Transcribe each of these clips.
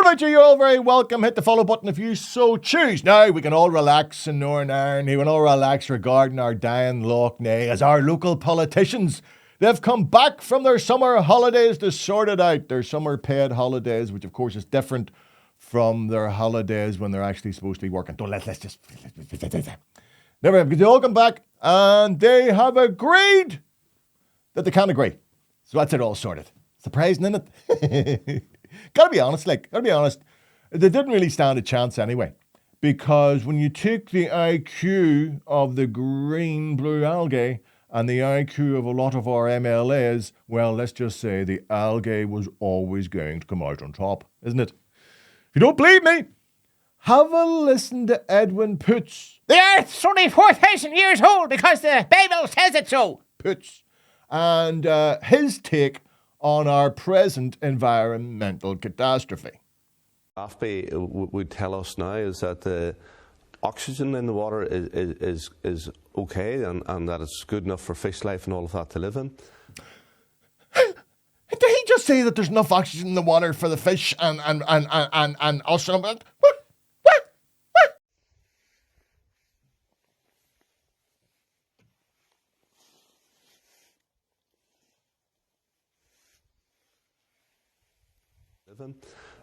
about you? You're all very welcome. Hit the follow button if you so choose. Now we can all relax in Northern Ireland. We can all relax regarding our dying Lough Neagh as our local politicians, they've come back from their summer holidays to sort it out. Their summer paid holidays, which of course is different from their holidays when they're actually supposed to be working. Let's just... Never mind, because they all come back and they have agreed that they can't agree. So that's it all sorted. Surprising, isn't it? Gotta be honest, they didn't really stand a chance anyway. Because when you take the IQ of the green-blue algae and the IQ of a lot of our MLAs, well, let's just say the algae was always going to come out on top, isn't it? If you don't believe me, have a listen to Edwin Poots. The Earth's only 4,000 years old because the Bible says it so. Poots. And his take on our present environmental catastrophe. AFBI would tell us now is that the oxygen in the water is okay and that it's good enough for fish life and all of that to live in. Did he just say that there's enough oxygen in the water for the fish and us? What?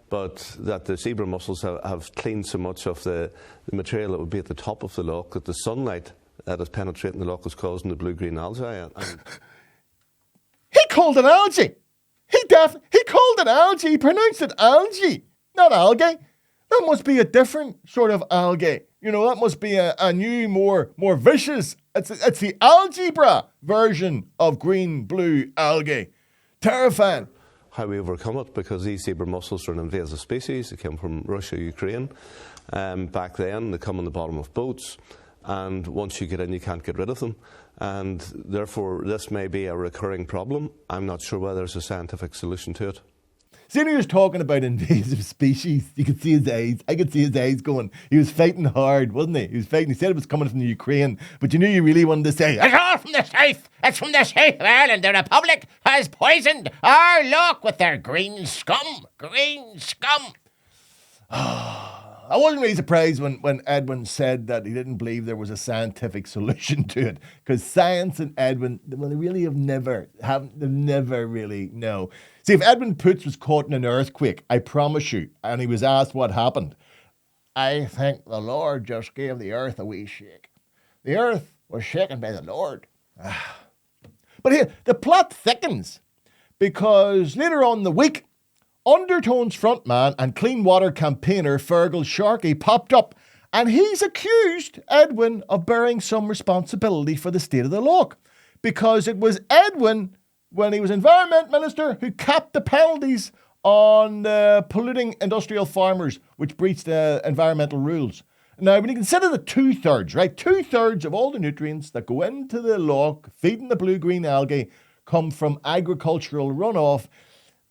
But that the zebra mussels have cleaned so much of the material that would be at the top of the loch that the sunlight that is penetrating the loch is causing the blue-green algae. He called it algae. He called it algae. He pronounced it algae, not algae. That must be a different sort of algae. You know, that must be a new, more vicious. It's the algebra version of green-blue algae. Terrifying. How we overcome it, because these zebra mussels are an invasive species. They came from Russia, Ukraine. Back then, they come on the bottom of boats, and once you get in, you can't get rid of them. And therefore, this may be a recurring problem. I'm not sure whether there's a scientific solution to it. See, when he was talking about invasive species, you could see his eyes. I could see his eyes going. He was fighting hard, wasn't he? He was fighting. He said it was coming from the Ukraine, but you knew you really wanted to say, it's all from the south. It's from the south of Ireland. The Republic has poisoned our loch with their green scum. Green scum. I wasn't really surprised when Edwin said that he didn't believe there was a scientific solution to it, because science and Edwin, well, they really have never really, no. See, if Edwin Poots was caught in an earthquake, I promise you, and he was asked what happened, I think the Lord just gave the earth a wee shake. The earth was shaken by the Lord. But here, the plot thickens, because later on in the week, Undertones frontman and clean water campaigner Fergal Sharkey popped up, and he's accused Edwin of bearing some responsibility for the state of the loch, because it was Edwin, when he was Environment Minister, who capped the penalties on polluting industrial farmers which breached environmental rules. Now, when you consider the 2/3, right? 2/3 of all the nutrients that go into the loch, feeding the blue-green algae, come from agricultural runoff.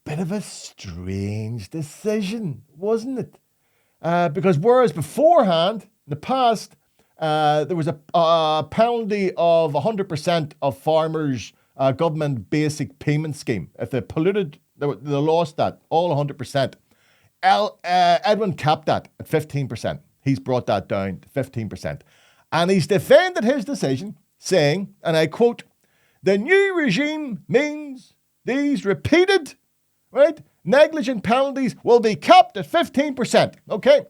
Bit of a strange decision, wasn't it? Because whereas beforehand, in the past, there was a penalty of 100% of farmers' government basic payment scheme. If they polluted, they lost that, all 100%. Edwin capped that at 15%. He's brought that down to 15%. And he's defended his decision, saying, and I quote, "The new regime means these repeated, right, negligent penalties will be capped at 15%. Okay?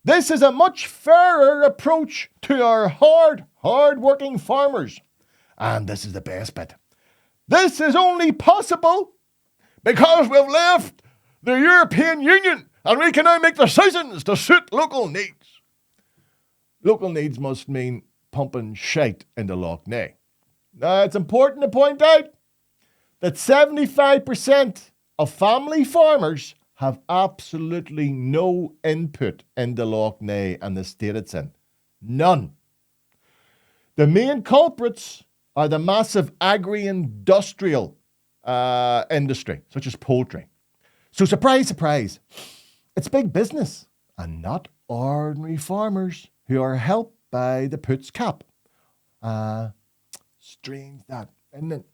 This is a much fairer approach to our hard-working farmers." And this is the best bit. "This is only possible because we've left the European Union and we can now make decisions to suit local needs." Local needs must mean pumping shite into Lough Neagh. Now, it's important to point out that 75% of family farmers have absolutely no input into Lough Neagh and the state it's in. None. The main culprits are the massive agri-industrial industry, such as poultry. So surprise, surprise, it's big business and not ordinary farmers who are helped by the Poots cap. Strange that, isn't it?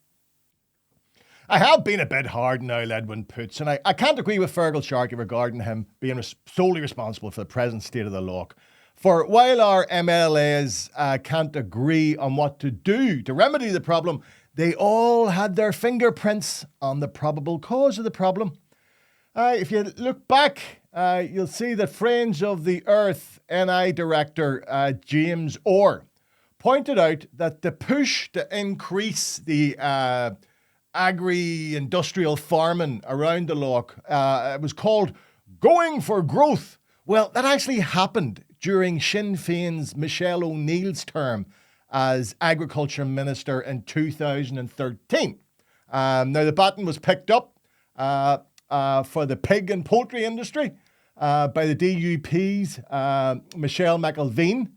I have been a bit hard now, Edwin Poots, and I can't agree with Fergal Sharkey regarding him being solely responsible for the present state of the Lough. For while our MLAs can't agree on what to do to remedy the problem, they all had their fingerprints on the probable cause of the problem. If you look back, you'll see that Friends of the Earth NI Director James Orr pointed out that the push to increase the agri-industrial farming around the Lough was called going for growth. Well, that actually happened during Sinn Féin's Michelle O'Neill's term as Agriculture Minister in 2013. Now, the baton was picked up for the pig and poultry industry by the DUP's Michelle McElveen,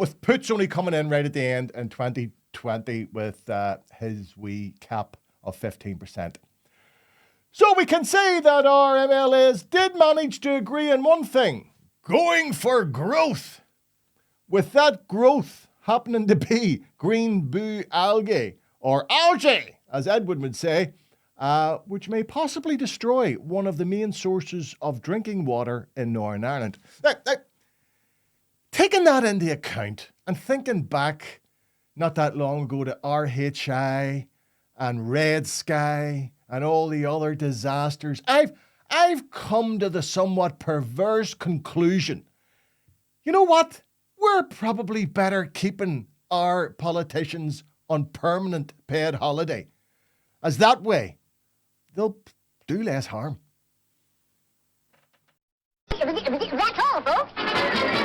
with Poots only coming in right at the end in 2020 with his wee cap of 15%. So we can say that our MLAs did manage to agree on one thing: going for growth. With that growth happening to be green boo algae, or algae, as Edwin would say, which may possibly destroy one of the main sources of drinking water in Northern Ireland. Now, taking that into account and thinking back not that long ago to RHI and Red Sky and all the other disasters, I've come to the somewhat perverse conclusion. You know what? We're probably better keeping our politicians on permanent paid holiday, as that way they'll do less harm. That's all, folks.